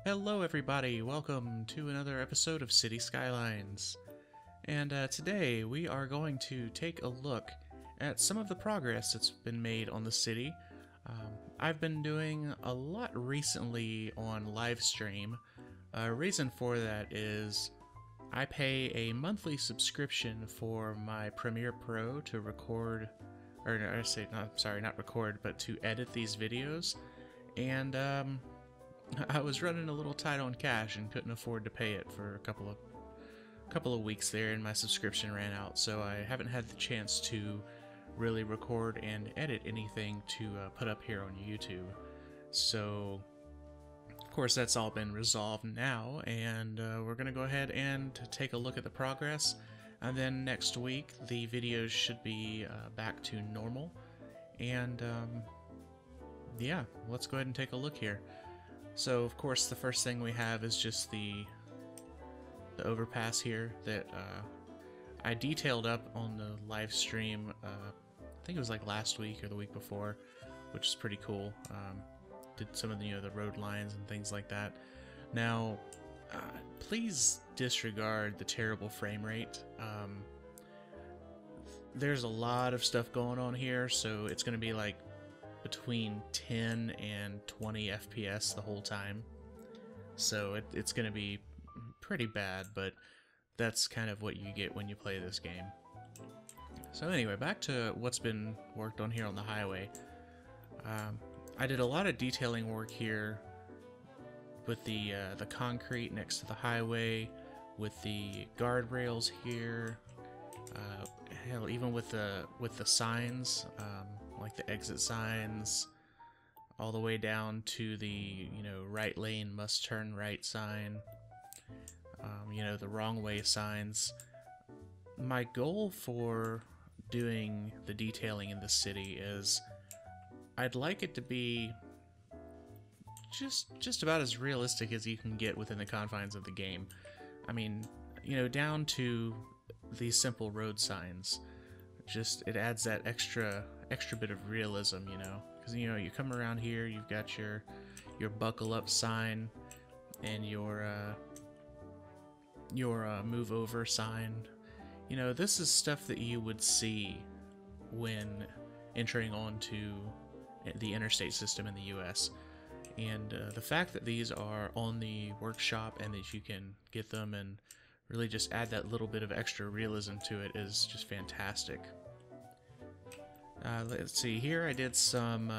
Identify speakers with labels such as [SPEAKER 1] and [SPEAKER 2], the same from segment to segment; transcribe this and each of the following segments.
[SPEAKER 1] Hello everybody, welcome to another episode of City Skylines. And today we are going to take a look at some of the progress that's been made on the city. I've been doing a lot recently on livestream. Reason for that is I pay a monthly subscription for my Premiere Pro to record, or I say, not record, but to edit these videos. And I was running a little tight on cash and couldn't afford to pay it for a couple of weeks there, and my subscription ran out, so I haven't had the chance to really record and edit anything to put up here on YouTube. So of course that's all been resolved now, and we're gonna go ahead and take a look at the progress, and then next week the videos should be back to normal. And yeah, let's go ahead and take a look here. So of course the first thing we have is just the overpass here that I detailed up on the live stream. I think it was like last week or the week before, which is pretty cool. Did some of the the road lines and things like that. Now, please disregard the terrible frame rate. There's a lot of stuff going on here, so it's going to be like between 10 and 20 FPS the whole time. So it's going to be pretty bad, but that's kind of what you get when you play this game. So anyway, back to what's been worked on here on the highway. I did a lot of detailing work here with the concrete next to the highway, with the guardrails here, hell, even with the signs, like the exit signs, all the way down to the right lane must turn right sign, the wrong way signs. My goal for doing the detailing in the city is I'd like it to be just about as realistic as you can get within the confines of the game. I mean, down to these simple road signs. Just it adds that extra bit of realism, because you come around here, you've got your buckle up sign and your move over sign. This is stuff that you would see when entering onto the interstate system in the US. And the fact that these are on the workshop and that you can get them and really just add that little bit of extra realism to it is just fantastic. Let's see, here I did some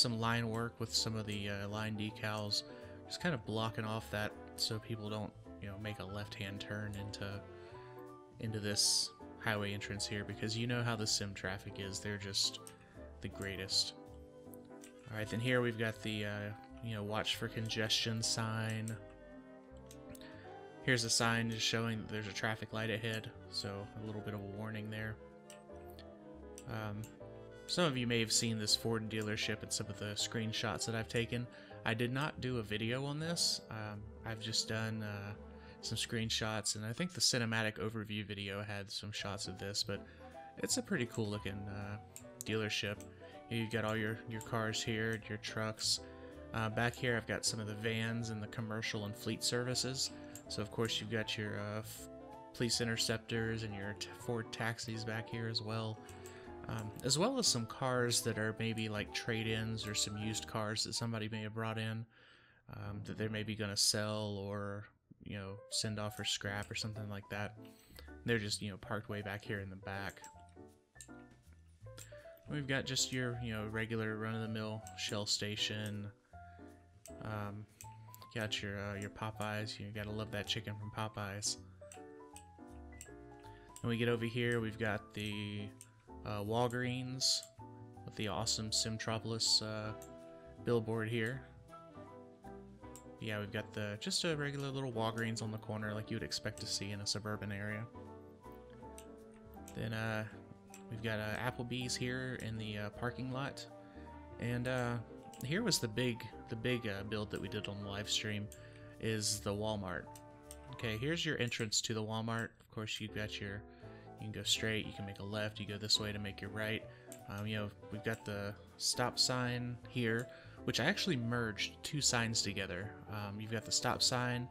[SPEAKER 1] line work with some of the line decals, just kind of blocking off that so people don't make a left-hand turn into this highway entrance here, because you know how the sim traffic is. They're just the greatest. Alright, then here we've got the watch for congestion sign. Here's a sign just showing that there's a traffic light ahead, so a little bit of a warning there. Some of you may have seen this Ford dealership and some of the screenshots that I've taken. I did not do a video on this. I've just done some screenshots, and I think the cinematic overview video had some shots of this, but it's a pretty cool looking dealership. You've got all your cars here, your trucks. Back here I've got some of the vans and the commercial and fleet services. So of course you've got your police interceptors and your Ford taxis back here as well as some cars that are maybe like trade-ins or some used cars that somebody may have brought in that they're maybe going to sell or send off for scrap or something like that. They're just parked way back here in the back. We've got just your regular run-of-the-mill Shell station. Got your Popeyes. You gotta love that chicken from Popeyes. When we get over here, we've got the Walgreens with the awesome Simtropolis billboard here. Yeah, we've got just a regular little Walgreens on the corner like you would expect to see in a suburban area. Then we've got Applebee's here in the parking lot, and here was the big build that we did on the live stream, is the Walmart. Okay, here's your entrance to the Walmart. Of course, you've got you can go straight, you can make a left, you go this way to make your right. We've got the stop sign here, which I actually merged two signs together. You've got the stop sign,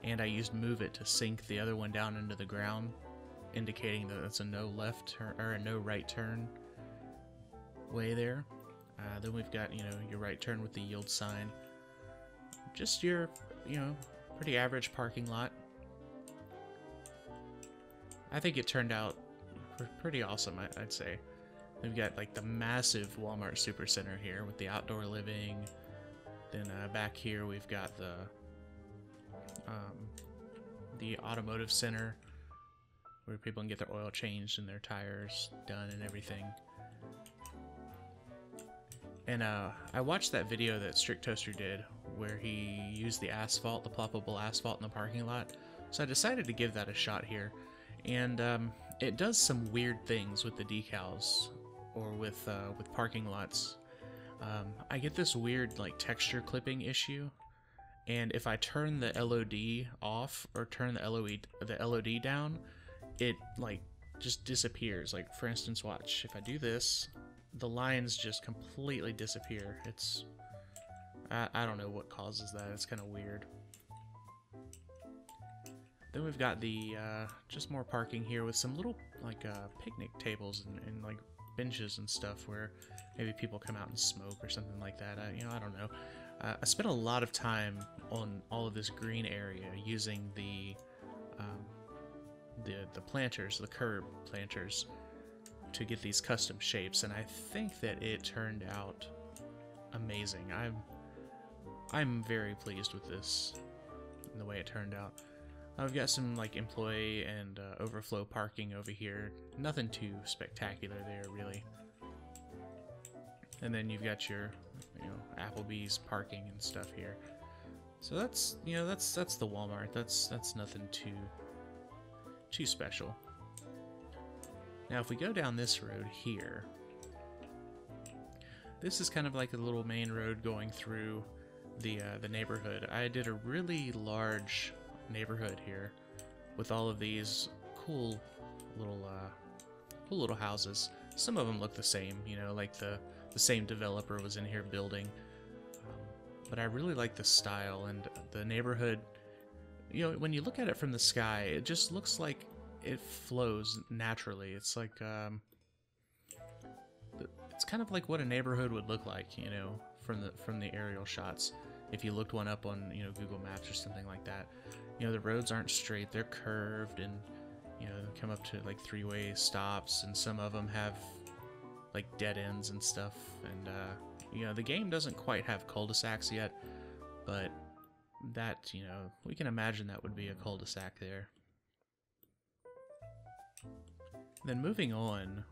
[SPEAKER 1] and I used move it to sink the other one down into the ground, indicating that it's a no left turn or a no right turn way there. Then we've got, you know, your right turn with the yield sign. Just your, you know, pretty average parking lot. I think it turned out pretty awesome, I'd say. We've got like the massive Walmart Supercenter here with the outdoor living. Then back here we've got the automotive center where people can get their oil changed and their tires done and everything. And I watched that video that Strict Toaster did where he used the asphalt, the ploppable asphalt in the parking lot. So I decided to give that a shot here. And it does some weird things with the decals or with parking lots. I get this weird like texture clipping issue. And if I turn the LOD off or turn the LOD down, it like just disappears. Like for instance, watch, if I do this, the lines just completely disappear. It's I don't know what causes that. It's kind of weird. Then we've got the just more parking here with some little like picnic tables and like benches and stuff where maybe people come out and smoke or something like that. You know, I don't know. I spent a lot of time on all of this green area using the planters, the curb planters, to get these custom shapes, and I think that it turned out amazing. I'm very pleased with this and the way it turned out. I've got some like employee and overflow parking over here. Nothing too spectacular there, really. And then you've got your, you know, Applebee's parking and stuff here. So that's, you know, that's the Walmart. That's nothing too special. Now, if we go down this road here, this is kind of like a little main road going through the neighborhood. I did a really large neighborhood here with all of these cool little houses. Some of them look the same, you know, like the same developer was in here building. But I really like the style and the neighborhood. You know, when you look at it from the sky, it just looks like it flows naturally. It's like it's kind of like what a neighborhood would look like, you know, from the aerial shots. If you looked one up on, you know, Google Maps or something like that. You know, the roads aren't straight, they're curved, and, you know, they come up to like three-way stops, and some of them have like dead ends and stuff. And you know, the game doesn't quite have cul-de-sacs yet, but that, you know, we can imagine that would be a cul-de-sac there. Then moving on,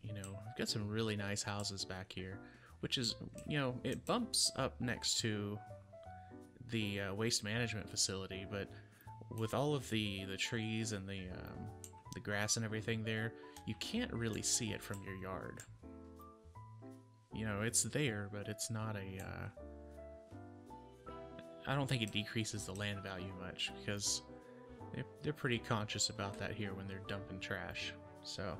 [SPEAKER 1] you know, we've got some really nice houses back here, which is, you know, it bumps up next to the waste management facility, but with all of the trees and the grass and everything there, you can't really see it from your yard. You know, it's there, but it's not a I don't think it decreases the land value much, because they're pretty conscious about that here when they're dumping trash. So,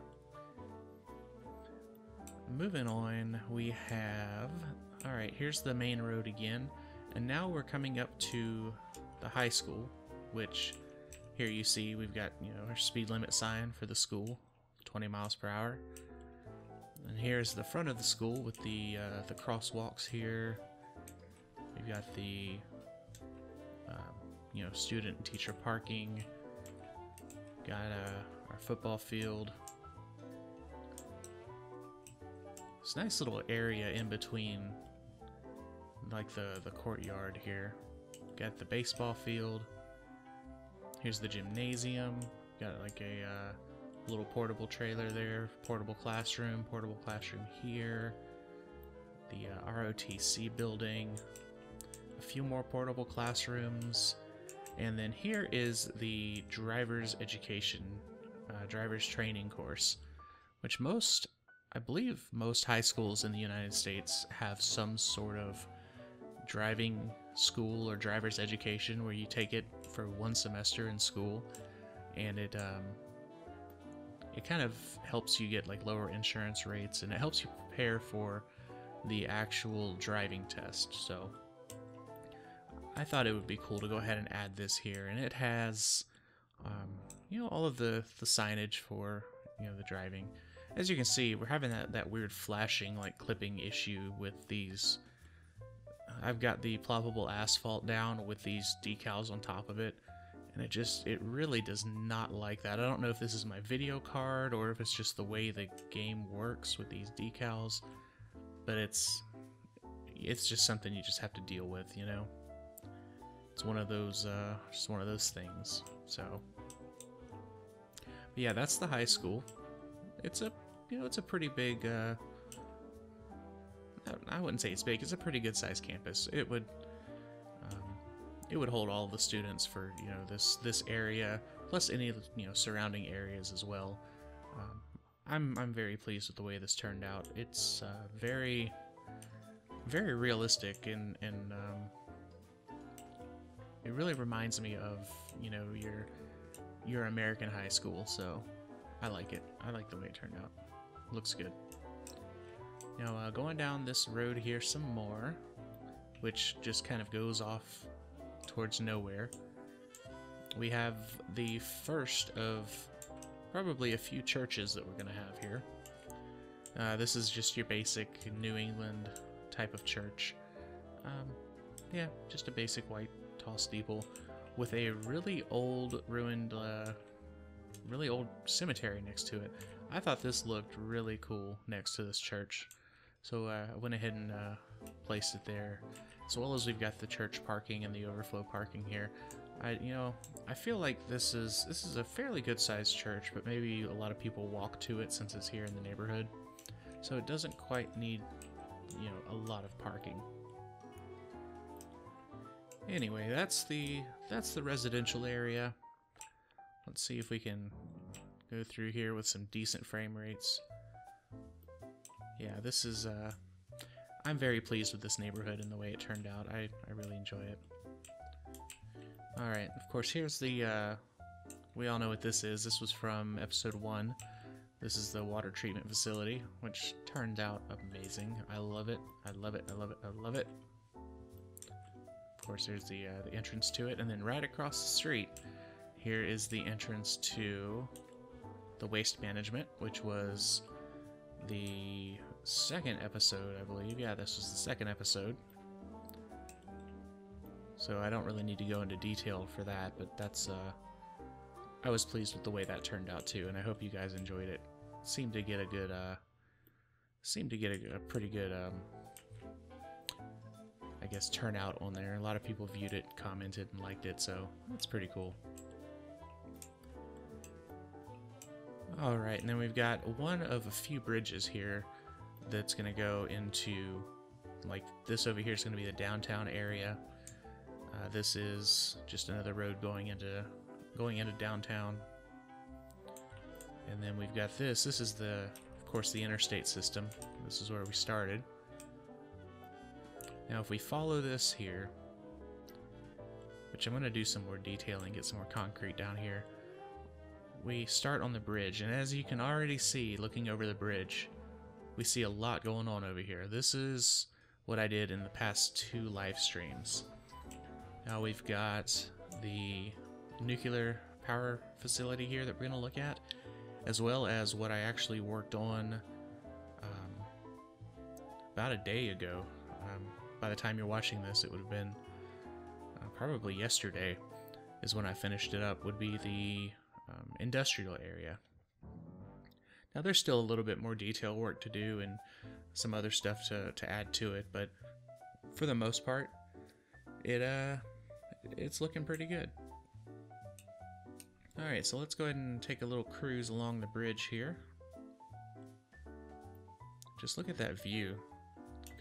[SPEAKER 1] moving on, we have, alright, here's the main road again, and now we're coming up to the high school, which here you see we've got, you know, our speed limit sign for the school, 20 miles per hour. And here's the front of the school with the crosswalks here. We've got the you know, student and teacher parking. Got our football field. This nice little area in between, like the courtyard here. Got the baseball field. Here's the gymnasium. Got like a little portable trailer there. Portable classroom here. The ROTC building. A few more portable classrooms. And then here is the driver's education, driver's training course, which I believe most high schools in the United States have some sort of driving school or driver's education where you take it for one semester in school, and it kind of helps you get like lower insurance rates, and it helps you prepare for the actual driving test. So I thought it would be cool to go ahead and add this here, and it has all of the signage for the driving. As you can see, we're having that weird flashing, like, clipping issue with these. I've got the ploppable asphalt down with these decals on top of it, and it really does not like that. I don't know if this is my video card or if it's just the way the game works with these decals, but it's just something you just have to deal with, It's one of those just one of those things. So but yeah, that's the high school. It's a pretty big, I wouldn't say it's big, it's a pretty good sized campus. It would hold all the students for, this area, plus any of the, surrounding areas as well. I'm very pleased with the way this turned out. It's very, very realistic, and it really reminds me of, your American high school, so I like it. I like the way it turned out. Looks good. Now, going down this road here some more, which just kind of goes off towards nowhere, we have the first of probably a few churches that we're going to have here. This is just your basic New England type of church. Yeah, just a basic white tall steeple with a really old ruined really old cemetery next to it. I thought this looked really cool next to this church, so I went ahead and placed it there, as well as we've got the church parking and the overflow parking here. I feel like this is a fairly good sized church, but maybe a lot of people walk to it since it's here in the neighborhood, so it doesn't quite need a lot of parking. Anyway, that's the residential area. Let's see if we can go through here with some decent frame rates. Yeah, this is I'm very pleased with this neighborhood and the way it turned out. I really enjoy it. Alright, of course, here's the we all know what this is. This was from episode 1. This is the water treatment facility, which turned out amazing. I love it. I love it. I love it. I love it. Of course, there's the entrance to it, and then right across the street here is the entrance to the waste management, which was the second episode, I believe. Yeah, this was the second episode. So I don't really need to go into detail for that, but that's I was pleased with the way that turned out too, and I hope you guys enjoyed it. Seemed to get a good pretty good I guess turnout on there. A lot of people viewed it, commented, and liked it, so that's pretty cool. Alright, and then we've got one of a few bridges here that's going to go into, like, this over here is going to be the downtown area. This is just another road going into downtown. And then we've got this. This is of course, the interstate system. This is where we started. Now, if we follow this here, which I'm going to do some more detailing, get some more concrete down here, we start on the bridge, and as you can already see, looking over the bridge, we see a lot going on over here. This is what I did in the past 2 live streams. Now we've got the nuclear power facility here that we're going to look at, as well as what I actually worked on about a day ago. By the time you're watching this, it would have been probably yesterday is when I finished it up, would be the industrial area. Now there's still a little bit more detail work to do and some other stuff to add to it, but for the most part, it's looking pretty good. Alright, so let's go ahead and take a little cruise along the bridge here. Just look at that view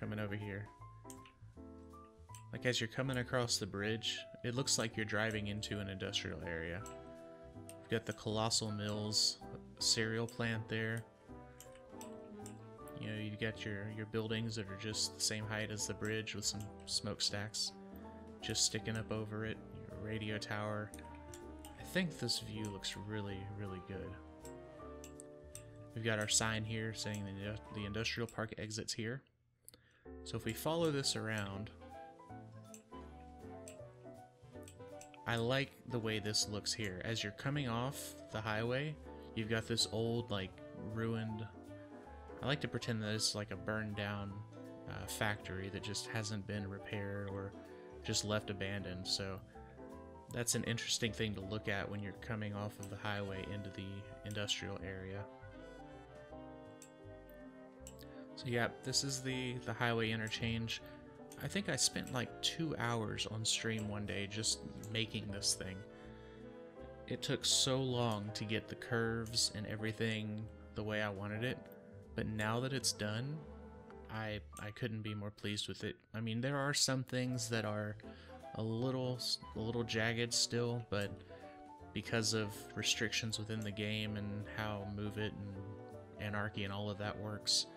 [SPEAKER 1] coming over here. Like, as you're coming across the bridge, it looks like you're driving into an industrial area. You've got the Colossal Mills cereal plant there. You've got your buildings that are just the same height as the bridge with some smokestacks just sticking up over it. Your radio tower. I think this view looks really, really good. We've got our sign here saying the industrial park exits here. So if we follow this around, I like the way this looks here. As you're coming off the highway, you've got this old, like, ruined... I like to pretend that it's like a burned down factory that just hasn't been repaired or just left abandoned. So that's an interesting thing to look at when you're coming off of the highway into the industrial area. So yeah, this is the highway interchange. I think I spent like 2 hours on stream one day just making this thing. It took so long to get the curves and everything the way I wanted it, but now that it's done, I couldn't be more pleased with it. I mean, there are some things that are a little jagged still, but because of restrictions within the game and how Move It and Anarchy and all of that works,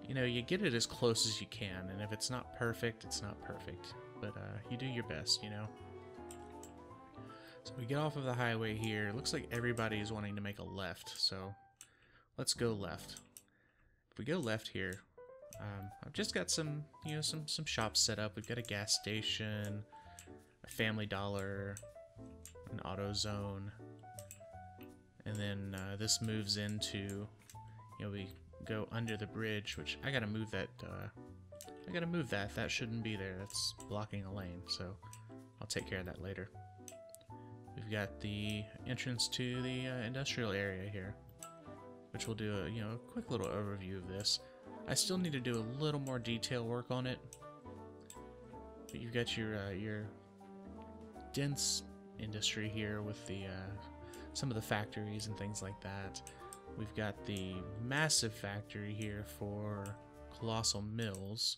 [SPEAKER 1] you know, you get it as close as you can, and if it's not perfect, it's not perfect. But you do your best, you know. So we get off of the highway here. It looks like everybody is wanting to make a left, so let's go left. If we go left here, I've just got some, you know, some shops set up. We've got a gas station, a Family Dollar, an AutoZone, and then this moves into, you know, we go under the bridge, which I gotta move that. That shouldn't be there. That's blocking a lane, so I'll take care of that later. We've got the entrance to the industrial area here, which we'll do a, you know, a quick little overview of this. I still need to do a little more detail work on it, but you've got your dense industry here with the some of the factories and things like that. We've got the massive factory here for Colossal Mills,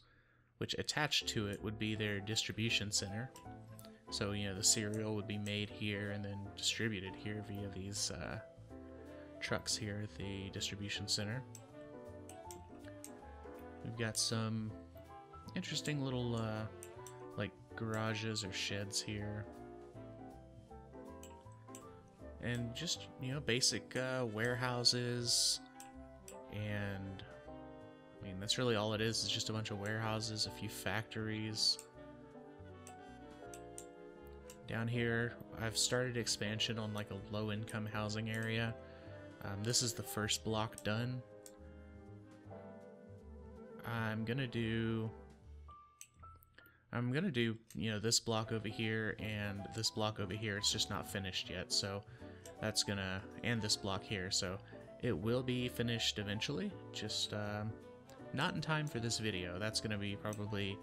[SPEAKER 1] which attached to it would be their distribution center. So, you know, the cereal would be made here and then distributed here via these trucks here at the distribution center. We've got some interesting little like garages or sheds here. And just, you know, basic warehouses, and I mean, that's really all it is just a bunch of warehouses, a few factories. Down here, I've started expansion on like a low-income housing area. This is the first block done. I'm gonna do, you know, this block over here and this block over here. It's just not finished yet, so that's gonna, and this block here, so it will be finished eventually, just not in time for this video. That's gonna be probably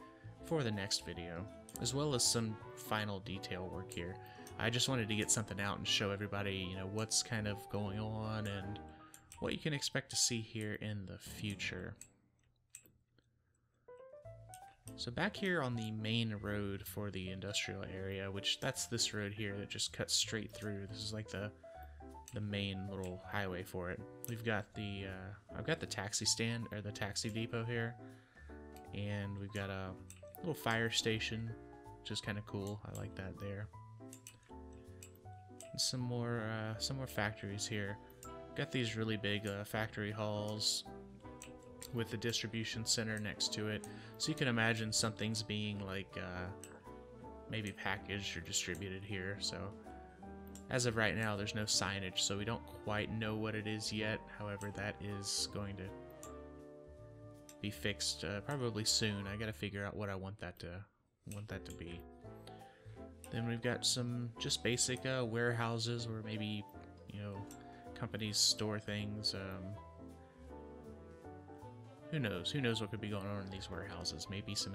[SPEAKER 1] for the next video, as well as some final detail work here. I just wanted to get something out and show everybody, you know, what's kind of going on and what you can expect to see here in the future. So back here on the main road for the industrial area, which that's this road here that just cuts straight through. This is like the main little highway for it. We've got the I've got the taxi stand, or the taxi depot here, and we've got a little fire station, which is kind of cool. I like that there. And some more factories here. Got these really big factory halls with the distribution center next to it, so you can imagine something's being like maybe packaged or distributed here. So as of right now, there's no signage, so we don't quite know what it is yet. However, that is going to be fixed probably soon. I gotta figure out what I want that to be. Then we've got some just basic warehouses where maybe, you know, companies store things. Who knows? Who knows what could be going on in these warehouses? Maybe some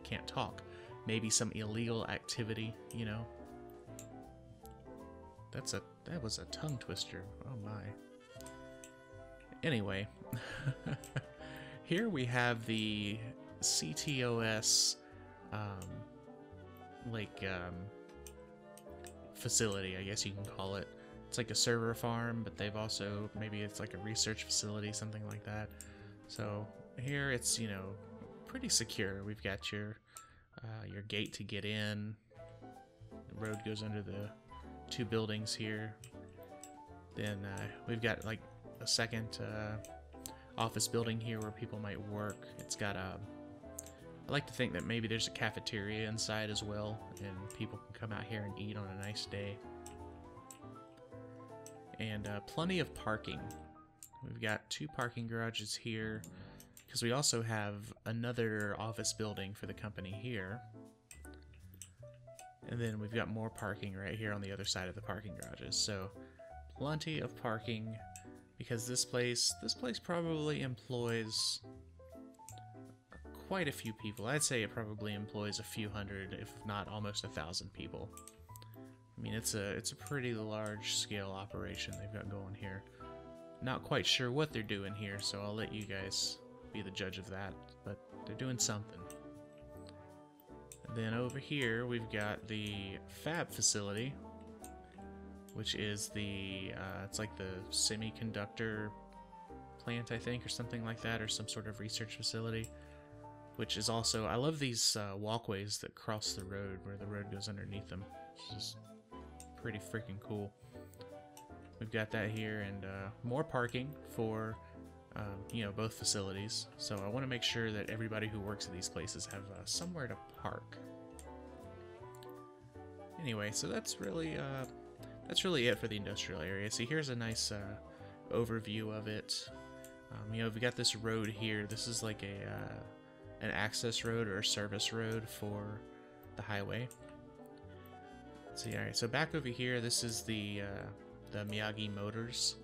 [SPEAKER 1] can't talk. Maybe some illegal activity, you know. That was a tongue twister. Oh my. Anyway, here we have the CTOS facility, I guess you can call it. It's like a server farm, but they've also, maybe it's like a research facility, something like that. So here it's, you know, pretty secure. We've got your gate to get in. The road goes under the 2 buildings here. Then we've got like a second office building here where people might work. It's got a... I like to think that maybe there's a cafeteria inside as well, and people can come out here and eat on a nice day. And plenty of parking. We've got 2 parking garages here, because we also have another office building for the company here. And then we've got more parking right here on the other side of the parking garages. So plenty of parking, because this place probably employs quite a few people. I'd say it probably employs a few hundred, if not almost 1,000 people. I mean, it's a pretty large scale operation they've got going here. Not quite sure what they're doing here, so I'll let you guys be the judge of that, but they're doing something. And then over here we've got the fab facility, which is the it's like the semiconductor plant, I think, or something like that, or some sort of research facility. Which is also, I love these walkways that cross the road, where the road goes underneath them. It's just pretty freaking cool. We've got that here, and more parking for, you know, both facilities. So I want to make sure that everybody who works at these places have somewhere to park. Anyway, so that's really it for the industrial area. See, here's a nice overview of it. You know, we've got this road here. This is like an access road or a service road for the highway. So yeah, alright, so back over here, this is the Miyagi Motors.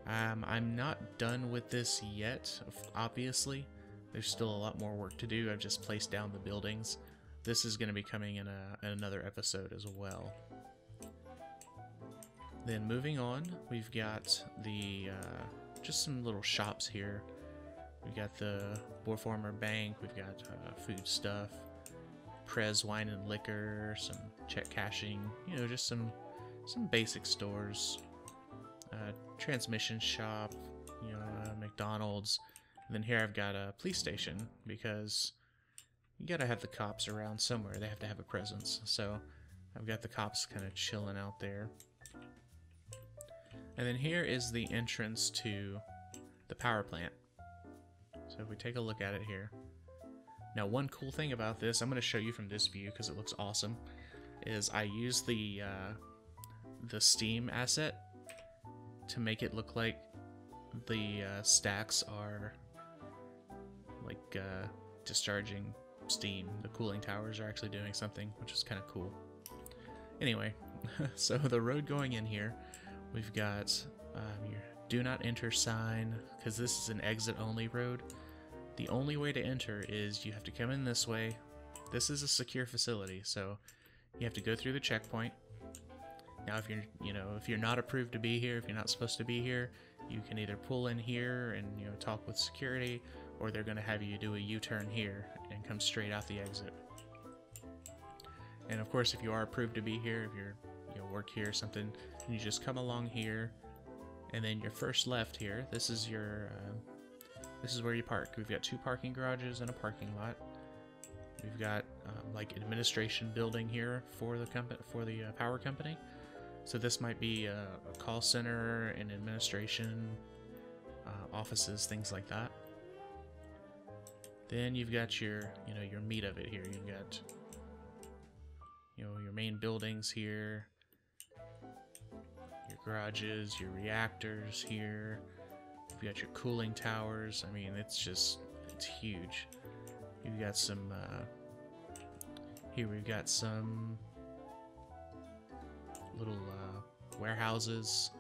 [SPEAKER 1] I'm not done with this yet, obviously. There's still a lot more work to do. I've just placed down the buildings. This is going to be coming in another episode as well. Then moving on, we've got the just some little shops here. We've got the Boerformer Bank, we've got food stuff, Prez Wine and Liquor, some check cashing, you know, just some basic stores. Transmission shop, you know, McDonald's. And then here I've got a police station, because you gotta have the cops around somewhere. They have to have a presence. So I've got the cops kind of chilling out there. And then here is the entrance to the power plant. So if we take a look at it here. Now, one cool thing about this, I'm going to show you from this view because it looks awesome, is I use the steam asset to make it look like the stacks are like discharging steam. The cooling towers are actually doing something, which is kind of cool. Anyway, so the road going in here, we've got your do not enter sign, because this is an exit only road. The only way to enter is you have to come in this way. This is a secure facility, so you have to go through the checkpoint. Now, if you're not approved to be here, if you're not supposed to be here, you can either pull in here and, you know, talk with security, or they're going to have you do a U-turn here and come straight out the exit. And of course, if you are approved to be here, if you work here or something, you just come along here, and then your first left here. This is where you park. We've got 2 parking garages and a parking lot. We've got like an administration building here for the power company. So this might be a call center, an administration, offices, things like that. Then you've got your meat of it here. You've got your main buildings here, your garages, your reactors here. You've got your cooling towers. I mean, it's huge. You've got some here we've got some little warehouses,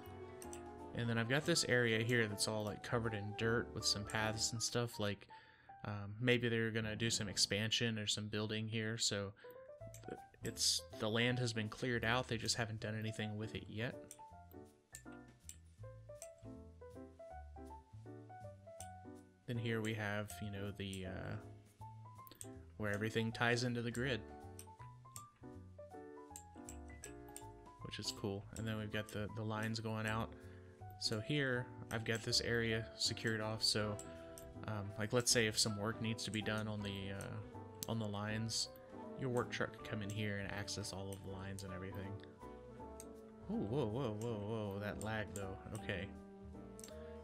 [SPEAKER 1] and then I've got this area here that's all like covered in dirt with some paths and stuff. Like maybe they're gonna do some expansion or some building here, so the land has been cleared out. They just haven't done anything with it yet. Then here we have, the where everything ties into the grid, which is cool. And then we've got the lines going out. So here I've got this area secured off. So like, let's say if some work needs to be done on the lines, your work truck can come in here and access all of the lines and everything. Ooh, whoa, that lag though. Okay.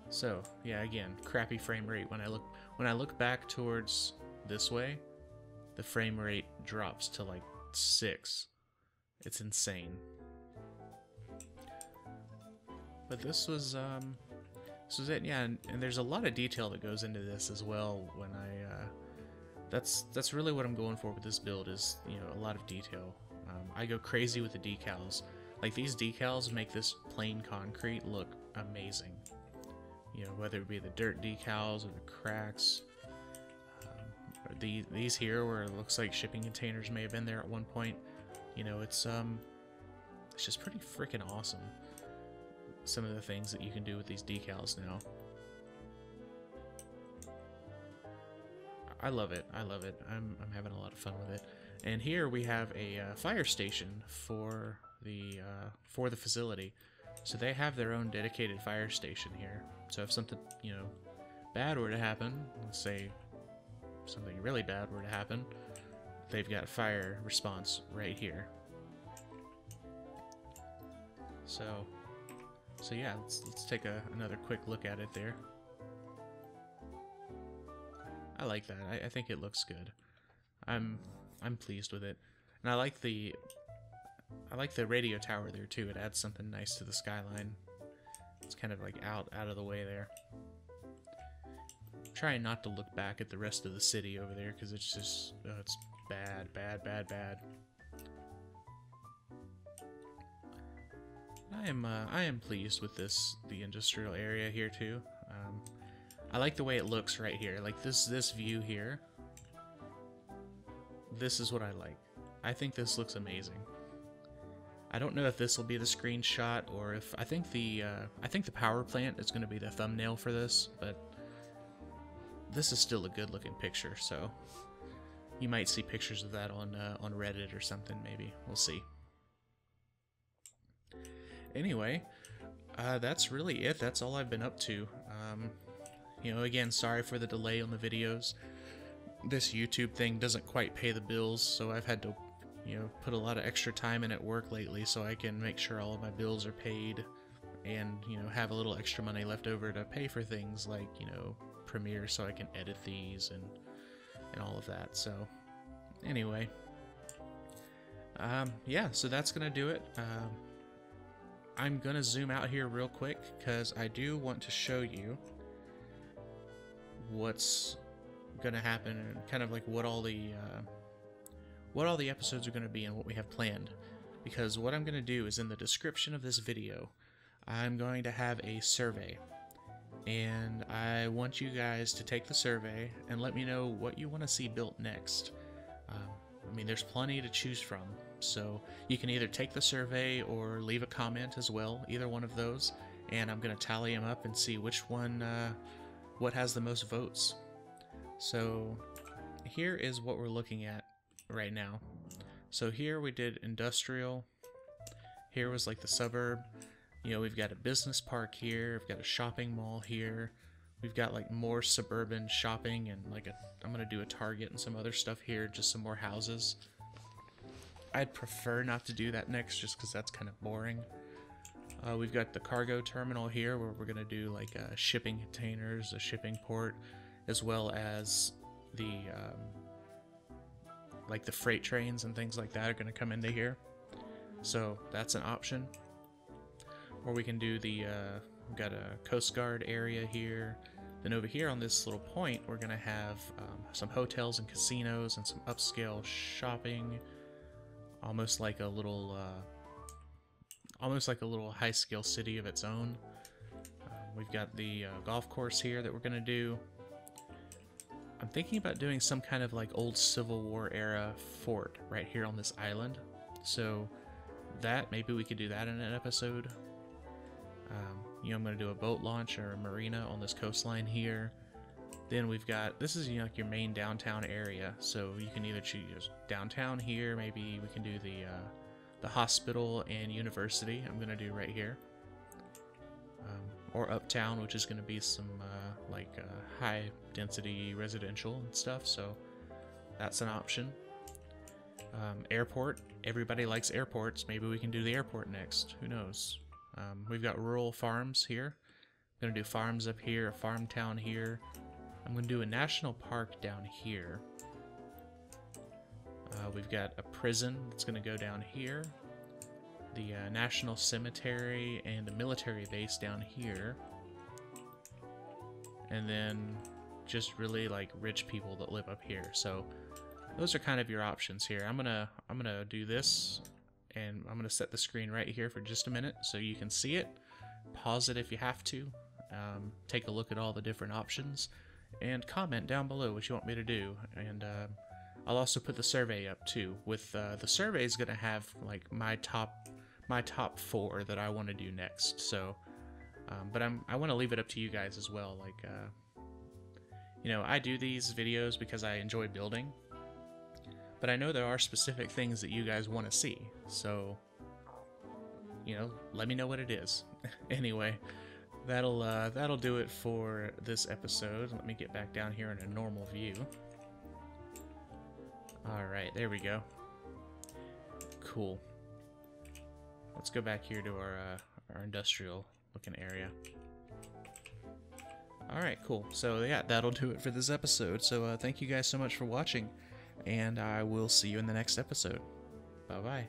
[SPEAKER 1] So yeah, again, crappy frame rate. When I look back towards this way, the frame rate drops to like 6. It's insane. But this was it. Yeah, and there's a lot of detail that goes into this as well. When that's really what I'm going for with this build, is, you know, a lot of detail. I go crazy with the decals. Like, these decals make this plain concrete look amazing. You know, whether it be the dirt decals or the cracks. Or these here, where it looks like shipping containers may have been there at one point. You know, it's just pretty freaking awesome. Some of the things that you can do with these decals now. I love it. I love it. I'm having a lot of fun with it. And here we have a fire station for the facility. So they have their own dedicated fire station here. So if something, you know, bad were to happen, let's say something really bad were to happen, they've got fire response right here. So yeah, let's take another quick look at it there. I like that. I think it looks good. I'm pleased with it, and I like the radio tower there too. It adds something nice to the skyline. It's kind of like out of the way there. I'm trying not to look back at the rest of the city over there, because it's just it's bad. I am pleased with the industrial area here too. I like the way it looks right here. Like this view here. This is what I like. I think this looks amazing. I don't know if this will be the screenshot, or if I think the power plant is going to be the thumbnail for this, but this is still a good looking picture, so you might see pictures of that on Reddit or something. Maybe we'll see. Anyway, that's really it. That's all I've been up to. You know, again, sorry for the delay on the videos. This YouTube thing doesn't quite pay the bills, so I've had to, you know, put a lot of extra time in at work lately so I can make sure all of my bills are paid, and, you know, have a little extra money left over to pay for things like, you know, Premiere, so I can edit these and all of that. So anyway, yeah, so that's gonna do it. I'm gonna zoom out here real quick because I do want to show you what's gonna happen, and kind of like what all the episodes are gonna be and what we have planned. Because what I'm gonna do is, in the description of this video, I'm going to have a survey, and I want you guys to take the survey and let me know what you want to see built next. I mean, there's plenty to choose from, so you can either take the survey or leave a comment as well, either one of those, and I'm going to tally them up and see which one, what has the most votes. So here is what we're looking at right now. So here we did industrial, here was like the suburb, you know, we've got a business park here, we've got a shopping mall here, we've got like more suburban shopping, and like I'm gonna do a Target and some other stuff here, just some more houses. I'd prefer not to do that next, just because that's kind of boring. We've got the cargo terminal here, where we're gonna do like shipping containers, a shipping port, as well as the like the freight trains and things like that are gonna come into here. So that's an option. Or we can do the we've got a Coast Guard area here. Then over here on this little point, we're gonna have some hotels and casinos and some upscale shopping, almost like a little high-scale city of its own. We've got the golf course here that we're gonna do. I'm thinking about doing some kind of like old Civil War era fort right here on this island. So that, maybe we could do that in an episode. You know, I'm going to do a boat launch or a marina on this coastline here. Then we've got, this is, you know, like your main downtown area. So you can either choose downtown here, maybe we can do the hospital and university I'm going to do right here. Or uptown, which is going to be some high density residential and stuff. So that's an option. Airport, everybody likes airports. Maybe we can do the airport next. Who knows? We've got rural farms here. gonna do farms up here, a farm town here. I'm gonna do a national park down here. We've got a prison that's gonna go down here. The national cemetery and a military base down here. And then just really like rich people that live up here. So those are kind of your options here. I'm gonna do this, and I'm gonna set the screen right here for just a minute so you can see it. Pause it if you have to. Take a look at all the different options, and comment down below what you want me to do. And I'll also put the survey up too. With the survey is gonna have like my top 4 that I want to do next. So, but I want to leave it up to you guys as well. Like, you know, I do these videos because I enjoy building, but I know there are specific things that you guys want to see. So, you know, let me know what it is. Anyway, that'll do it for this episode. Let me get back down here in a normal view. All right, there we go. Cool. Let's go back here to our industrial looking area. Alright, cool. So yeah, that'll do it for this episode. So thank you guys so much for watching, and I will see you in the next episode. Bye-bye.